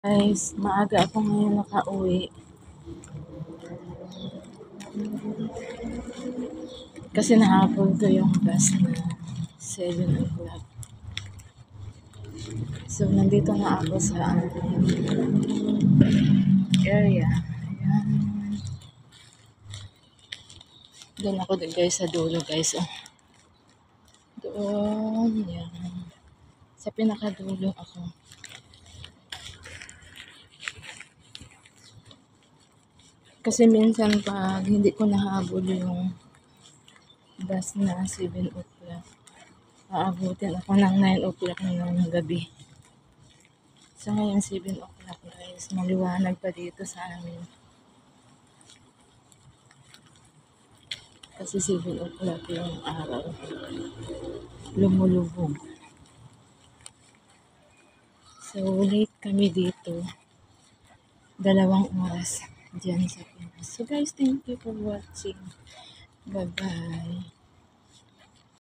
Guys, maaga ako ngayon nakauwi. Kasi nahabol ko yung bus na 7 o'clock. So, nandito na ako sa area. Ayan. Doon ako din guys sa dulo guys. Oh. Doon. Yan. Sa pinakadulo ako. Kasi minsan pag hindi ko nahabol yung bus na 7 o'clock, aabutin ako ng 9 o'clock ng gabi. So ngayon 7 o'clock guys, maliwanag pa dito sa amin. Kasi 7 o'clock yung araw. Lumulubog. So late kami dito. 2 oras dyan sa Pinas. So guys, thank you for watching. Bye-bye.